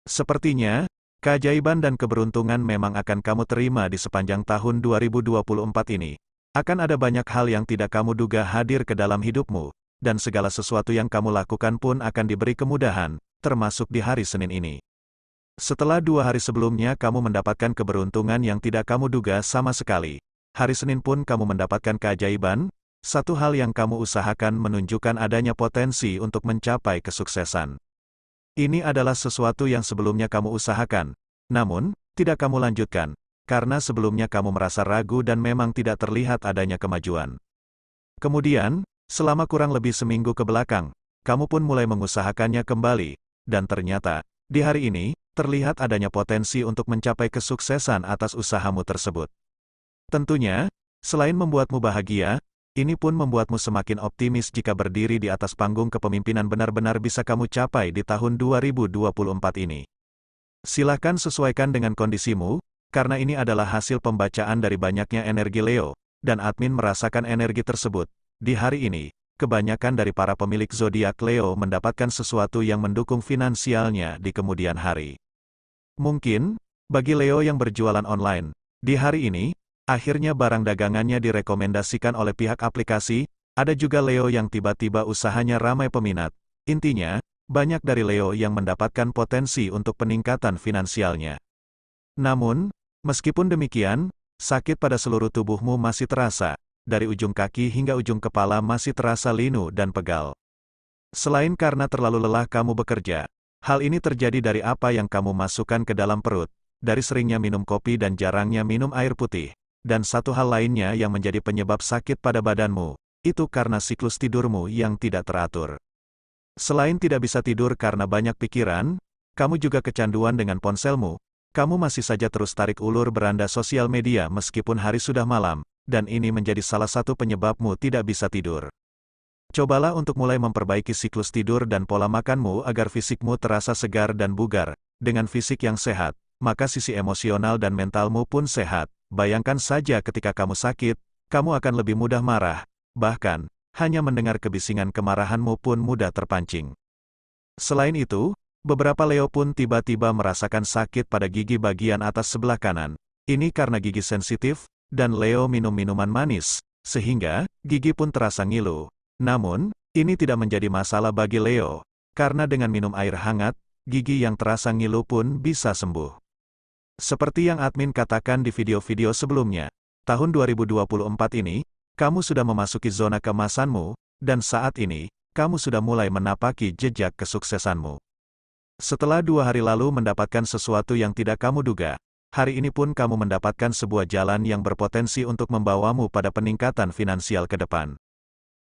Sepertinya, keajaiban dan keberuntungan memang akan kamu terima di sepanjang tahun 2024 ini. Akan ada banyak hal yang tidak kamu duga hadir ke dalam hidupmu, dan segala sesuatu yang kamu lakukan pun akan diberi kemudahan, termasuk di hari Senin ini. Setelah 2 hari sebelumnya kamu mendapatkan keberuntungan yang tidak kamu duga sama sekali. Hari Senin pun kamu mendapatkan keajaiban, satu hal yang kamu usahakan menunjukkan adanya potensi untuk mencapai kesuksesan. Ini adalah sesuatu yang sebelumnya kamu usahakan, namun, tidak kamu lanjutkan, karena sebelumnya kamu merasa ragu dan memang tidak terlihat adanya kemajuan. Kemudian, selama kurang lebih seminggu ke belakang, kamu pun mulai mengusahakannya kembali, dan ternyata, di hari ini, terlihat adanya potensi untuk mencapai kesuksesan atas usahamu tersebut. Tentunya, selain membuatmu bahagia, ini pun membuatmu semakin optimis jika berdiri di atas panggung kepemimpinan benar-benar bisa kamu capai di tahun 2024 ini. Silakan sesuaikan dengan kondisimu, karena ini adalah hasil pembacaan dari banyaknya energi Leo, dan admin merasakan energi tersebut. Di hari ini, kebanyakan dari para pemilik zodiak Leo mendapatkan sesuatu yang mendukung finansialnya di kemudian hari. Mungkin, bagi Leo yang berjualan online, di hari ini, akhirnya barang dagangannya direkomendasikan oleh pihak aplikasi, ada juga Leo yang tiba-tiba usahanya ramai peminat. Intinya, banyak dari Leo yang mendapatkan potensi untuk peningkatan finansialnya. Namun, meskipun demikian, sakit pada seluruh tubuhmu masih terasa, dari ujung kaki hingga ujung kepala masih terasa linu dan pegal. Selain karena terlalu lelah kamu bekerja, hal ini terjadi dari apa yang kamu masukkan ke dalam perut, dari seringnya minum kopi dan jarangnya minum air putih. Dan satu hal lainnya yang menjadi penyebab sakit pada badanmu, itu karena siklus tidurmu yang tidak teratur. Selain tidak bisa tidur karena banyak pikiran, kamu juga kecanduan dengan ponselmu, kamu masih saja terus tarik ulur beranda sosial media meskipun hari sudah malam, dan ini menjadi salah satu penyebabmu tidak bisa tidur. Cobalah untuk mulai memperbaiki siklus tidur dan pola makanmu agar fisikmu terasa segar dan bugar. Dengan fisik yang sehat, maka sisi emosional dan mentalmu pun sehat. Bayangkan saja ketika kamu sakit, kamu akan lebih mudah marah, bahkan, hanya mendengar kebisingan kemarahanmu pun mudah terpancing. Selain itu, beberapa Leo pun tiba-tiba merasakan sakit pada gigi bagian atas sebelah kanan. Ini karena gigi sensitif, dan Leo minum minuman manis, sehingga, gigi pun terasa ngilu. Namun, ini tidak menjadi masalah bagi Leo, karena dengan minum air hangat, gigi yang terasa ngilu pun bisa sembuh. Seperti yang admin katakan di video-video sebelumnya, tahun 2024 ini, kamu sudah memasuki zona keemasanmu, dan saat ini, kamu sudah mulai menapaki jejak kesuksesanmu. Setelah 2 hari lalu mendapatkan sesuatu yang tidak kamu duga, hari ini pun kamu mendapatkan sebuah jalan yang berpotensi untuk membawamu pada peningkatan finansial ke depan.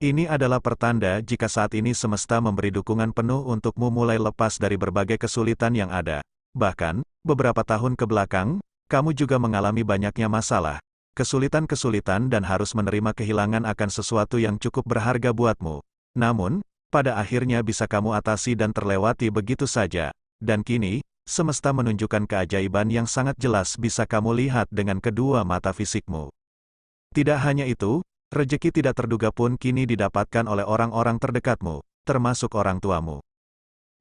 Ini adalah pertanda jika saat ini semesta memberi dukungan penuh untukmu mulai lepas dari berbagai kesulitan yang ada. Bahkan, beberapa tahun ke belakang, kamu juga mengalami banyaknya masalah, kesulitan-kesulitan dan harus menerima kehilangan akan sesuatu yang cukup berharga buatmu. Namun, pada akhirnya bisa kamu atasi dan terlewati begitu saja. Dan kini, semesta menunjukkan keajaiban yang sangat jelas bisa kamu lihat dengan kedua mata fisikmu. Tidak hanya itu, rejeki tidak terduga pun kini didapatkan oleh orang-orang terdekatmu, termasuk orang tuamu.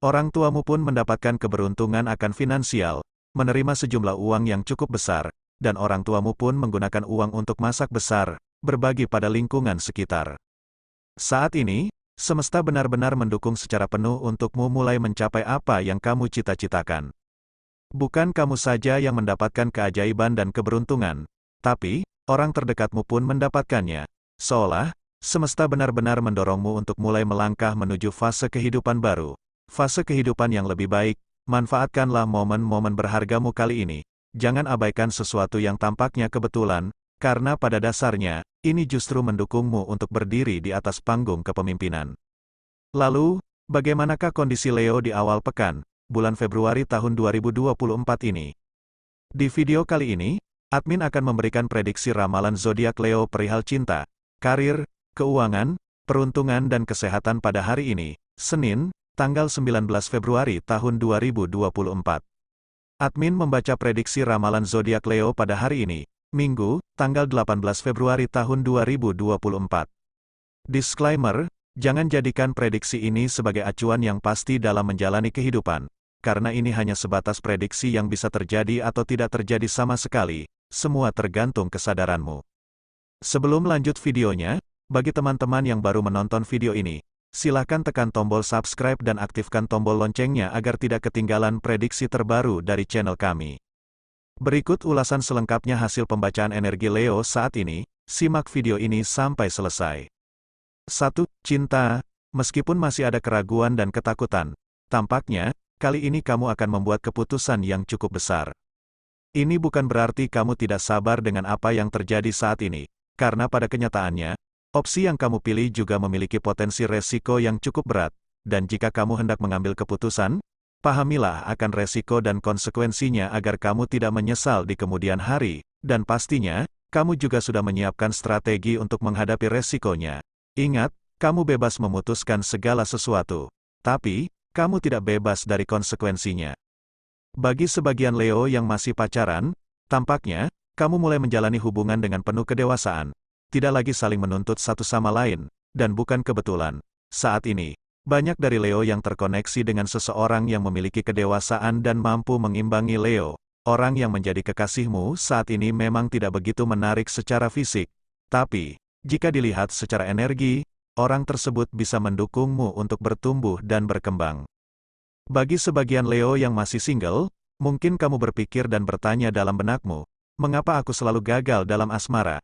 Orang tuamu pun mendapatkan keberuntungan akan finansial, menerima sejumlah uang yang cukup besar, dan orang tuamu pun menggunakan uang untuk masak besar, berbagi pada lingkungan sekitar. Saat ini, semesta benar-benar mendukung secara penuh untukmu mulai mencapai apa yang kamu cita-citakan. Bukan kamu saja yang mendapatkan keajaiban dan keberuntungan, tapi, orang terdekatmu pun mendapatkannya, seolah, semesta benar-benar mendorongmu untuk mulai melangkah menuju fase kehidupan baru. Fase kehidupan yang lebih baik, manfaatkanlah momen-momen berhargamu kali ini. Jangan abaikan sesuatu yang tampaknya kebetulan, karena pada dasarnya, ini justru mendukungmu untuk berdiri di atas panggung kepemimpinan. Lalu, bagaimanakah kondisi Leo di awal pekan, bulan Februari tahun 2024 ini? Di video kali ini, admin akan memberikan prediksi ramalan zodiak Leo perihal cinta, karir, keuangan, peruntungan dan kesehatan pada hari ini, Senin, tanggal 19 Februari tahun 2024. Admin membaca prediksi ramalan zodiak Leo pada hari ini, Minggu, tanggal 18 Februari tahun 2024. Disclaimer, jangan jadikan prediksi ini sebagai acuan yang pasti dalam menjalani kehidupan, karena ini hanya sebatas prediksi yang bisa terjadi atau tidak terjadi sama sekali, semua tergantung kesadaranmu. Sebelum lanjut videonya, bagi teman-teman yang baru menonton video ini, silakan tekan tombol subscribe dan aktifkan tombol loncengnya agar tidak ketinggalan prediksi terbaru dari channel kami. Berikut ulasan selengkapnya hasil pembacaan energi Leo saat ini, simak video ini sampai selesai. 1. Cinta. Meskipun masih ada keraguan dan ketakutan, tampaknya, kali ini kamu akan membuat keputusan yang cukup besar. Ini bukan berarti kamu tidak sabar dengan apa yang terjadi saat ini, karena pada kenyataannya, opsi yang kamu pilih juga memiliki potensi resiko yang cukup berat, dan jika kamu hendak mengambil keputusan, pahamilah akan resiko dan konsekuensinya agar kamu tidak menyesal di kemudian hari, dan pastinya, kamu juga sudah menyiapkan strategi untuk menghadapi resikonya. Ingat, kamu bebas memutuskan segala sesuatu, tapi, kamu tidak bebas dari konsekuensinya. Bagi sebagian Leo yang masih pacaran, tampaknya, kamu mulai menjalani hubungan dengan penuh kedewasaan, tidak lagi saling menuntut satu sama lain, dan bukan kebetulan. Saat ini, banyak dari Leo yang terkoneksi dengan seseorang yang memiliki kedewasaan dan mampu mengimbangi Leo. Orang yang menjadi kekasihmu saat ini memang tidak begitu menarik secara fisik, tapi, jika dilihat secara energi, orang tersebut bisa mendukungmu untuk bertumbuh dan berkembang. Bagi sebagian Leo yang masih single, mungkin kamu berpikir dan bertanya dalam benakmu, mengapa aku selalu gagal dalam asmara?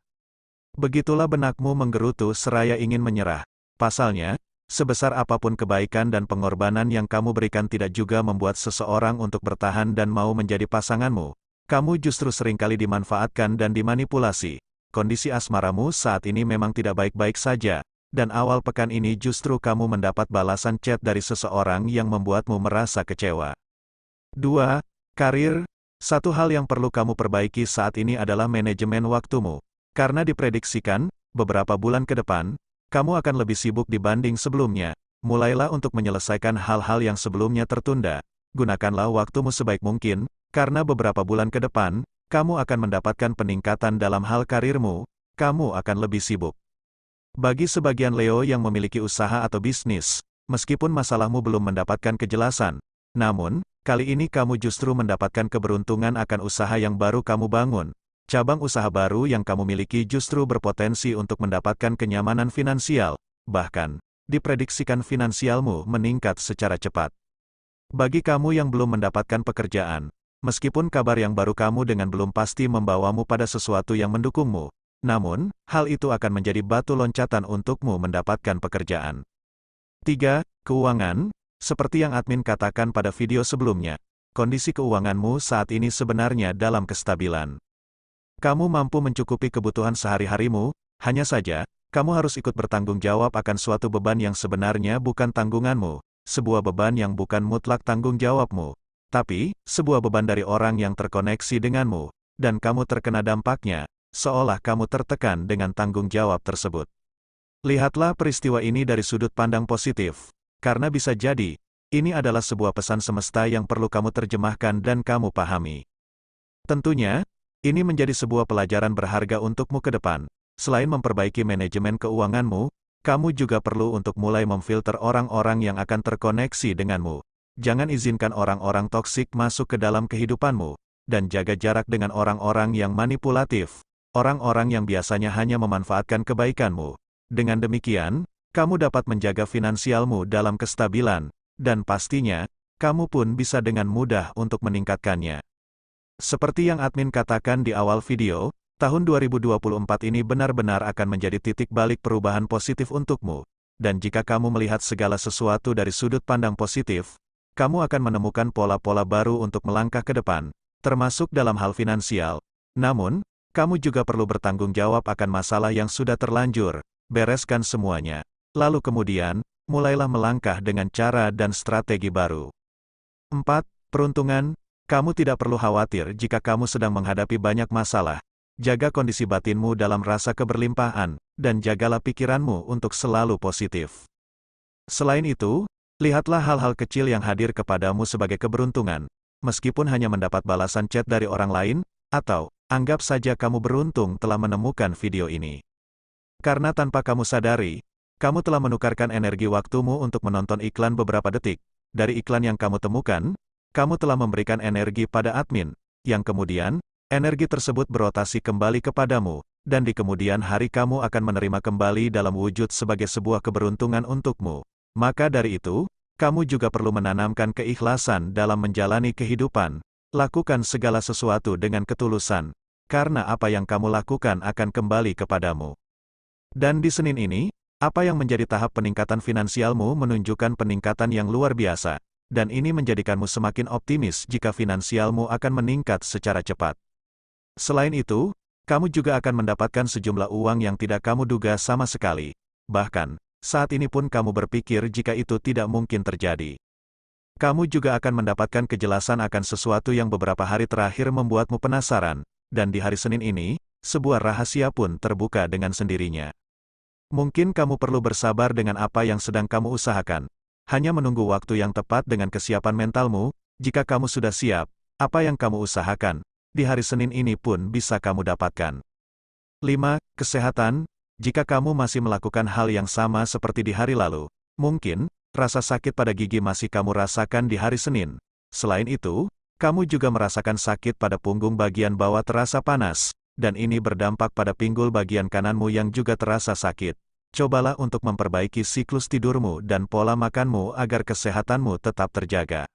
Begitulah benakmu menggerutu seraya ingin menyerah. Pasalnya, sebesar apapun kebaikan dan pengorbanan yang kamu berikan tidak juga membuat seseorang untuk bertahan dan mau menjadi pasanganmu. Kamu justru seringkali dimanfaatkan dan dimanipulasi. Kondisi asmaramu saat ini memang tidak baik-baik saja, dan awal pekan ini justru kamu mendapat balasan chat dari seseorang yang membuatmu merasa kecewa. 2. Karir. Satu hal yang perlu kamu perbaiki saat ini adalah manajemen waktumu. Karena diprediksikan, beberapa bulan ke depan, kamu akan lebih sibuk dibanding sebelumnya. Mulailah untuk menyelesaikan hal-hal yang sebelumnya tertunda. Gunakanlah waktumu sebaik mungkin, karena beberapa bulan ke depan, kamu akan mendapatkan peningkatan dalam hal karirmu, kamu akan lebih sibuk. Bagi sebagian Leo yang memiliki usaha atau bisnis, meskipun masalahmu belum mendapatkan kejelasan, namun, kali ini kamu justru mendapatkan keberuntungan akan usaha yang baru kamu bangun. Cabang usaha baru yang kamu miliki justru berpotensi untuk mendapatkan kenyamanan finansial, bahkan, diprediksikan finansialmu meningkat secara cepat. Bagi kamu yang belum mendapatkan pekerjaan, meskipun kabar yang baru kamu dengan belum pasti membawamu pada sesuatu yang mendukungmu, namun, hal itu akan menjadi batu loncatan untukmu mendapatkan pekerjaan. 3. Keuangan. Seperti yang admin katakan pada video sebelumnya, kondisi keuanganmu saat ini sebenarnya dalam kestabilan. Kamu mampu mencukupi kebutuhan sehari-harimu, hanya saja, kamu harus ikut bertanggung jawab akan suatu beban yang sebenarnya bukan tanggunganmu, sebuah beban yang bukan mutlak tanggung jawabmu, tapi, sebuah beban dari orang yang terkoneksi denganmu, dan kamu terkena dampaknya, seolah kamu tertekan dengan tanggung jawab tersebut. Lihatlah peristiwa ini dari sudut pandang positif, karena bisa jadi, ini adalah sebuah pesan semesta yang perlu kamu terjemahkan dan kamu pahami. Tentunya, ini menjadi sebuah pelajaran berharga untukmu ke depan. Selain memperbaiki manajemen keuanganmu, kamu juga perlu untuk mulai memfilter orang-orang yang akan terkoneksi denganmu. Jangan izinkan orang-orang toksik masuk ke dalam kehidupanmu, dan jaga jarak dengan orang-orang yang manipulatif, orang-orang yang biasanya hanya memanfaatkan kebaikanmu. Dengan demikian, kamu dapat menjaga finansialmu dalam kestabilan, dan pastinya, kamu pun bisa dengan mudah untuk meningkatkannya. Seperti yang admin katakan di awal video, tahun 2024 ini benar-benar akan menjadi titik balik perubahan positif untukmu, dan jika kamu melihat segala sesuatu dari sudut pandang positif, kamu akan menemukan pola-pola baru untuk melangkah ke depan, termasuk dalam hal finansial. Namun, kamu juga perlu bertanggung jawab akan masalah yang sudah terlanjur, bereskan semuanya. Lalu kemudian, mulailah melangkah dengan cara dan strategi baru. 4. Peruntungan. Kamu tidak perlu khawatir jika kamu sedang menghadapi banyak masalah. Jaga kondisi batinmu dalam rasa keberlimpahan, dan jagalah pikiranmu untuk selalu positif. Selain itu, lihatlah hal-hal kecil yang hadir kepadamu sebagai keberuntungan, meskipun hanya mendapat balasan chat dari orang lain, atau, anggap saja kamu beruntung telah menemukan video ini. Karena tanpa kamu sadari, kamu telah menukarkan energi waktumu untuk menonton iklan beberapa detik. Dari iklan yang kamu temukan, kamu telah memberikan energi pada admin, yang kemudian, energi tersebut berotasi kembali kepadamu, dan di kemudian hari kamu akan menerima kembali dalam wujud sebagai sebuah keberuntungan untukmu. Maka dari itu, kamu juga perlu menanamkan keikhlasan dalam menjalani kehidupan. Lakukan segala sesuatu dengan ketulusan, karena apa yang kamu lakukan akan kembali kepadamu. Dan di Senin ini, apa yang menjadi tahap peningkatan finansialmu menunjukkan peningkatan yang luar biasa, dan ini menjadikanmu semakin optimis jika finansialmu akan meningkat secara cepat. Selain itu, kamu juga akan mendapatkan sejumlah uang yang tidak kamu duga sama sekali. Bahkan, saat ini pun kamu berpikir jika itu tidak mungkin terjadi. Kamu juga akan mendapatkan kejelasan akan sesuatu yang beberapa hari terakhir membuatmu penasaran, dan di hari Senin ini, sebuah rahasia pun terbuka dengan sendirinya. Mungkin kamu perlu bersabar dengan apa yang sedang kamu usahakan. Hanya menunggu waktu yang tepat dengan kesiapan mentalmu. Jika kamu sudah siap, apa yang kamu usahakan, di hari Senin ini pun bisa kamu dapatkan. 5. Kesehatan. Jika kamu masih melakukan hal yang sama seperti di hari lalu, mungkin rasa sakit pada gigi masih kamu rasakan di hari Senin. Selain itu, kamu juga merasakan sakit pada punggung bagian bawah terasa panas, dan ini berdampak pada pinggul bagian kananmu yang juga terasa sakit. Cobalah untuk memperbaiki siklus tidurmu dan pola makanmu agar kesehatanmu tetap terjaga.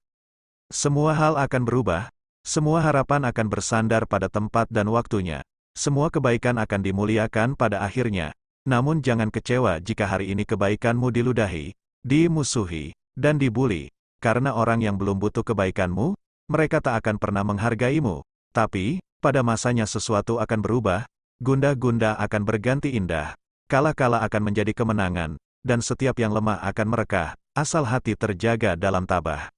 Semua hal akan berubah, semua harapan akan bersandar pada tempat dan waktunya. Semua kebaikan akan dimuliakan pada akhirnya. Namun jangan kecewa jika hari ini kebaikanmu diludahi, dimusuhi, dan dibuli, karena orang yang belum butuh kebaikanmu, mereka tak akan pernah menghargaimu. Tapi, pada masanya sesuatu akan berubah, gundah-gundah akan berganti indah, kalah-kalah akan menjadi kemenangan, dan setiap yang lemah akan merekah, asal hati terjaga dalam tabah.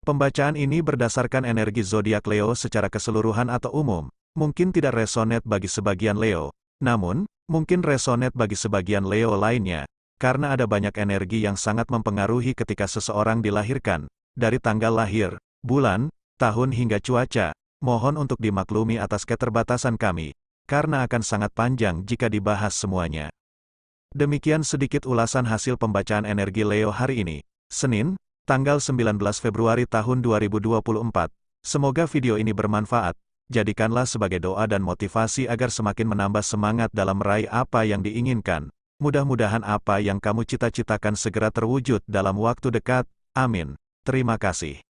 Pembacaan ini berdasarkan energi zodiak Leo secara keseluruhan atau umum, mungkin tidak resonate bagi sebagian Leo, namun, mungkin resonate bagi sebagian Leo lainnya. Karena ada banyak energi yang sangat mempengaruhi ketika seseorang dilahirkan, dari tanggal lahir, bulan, tahun hingga cuaca. Mohon untuk dimaklumi atas keterbatasan kami, karena akan sangat panjang jika dibahas semuanya. Demikian sedikit ulasan hasil pembacaan energi Leo hari ini, Senin, tanggal 19 Februari tahun 2024. Semoga video ini bermanfaat, jadikanlah sebagai doa dan motivasi agar semakin menambah semangat dalam meraih apa yang diinginkan. Mudah-mudahan apa yang kamu cita-citakan segera terwujud dalam waktu dekat. Amin. Terima kasih.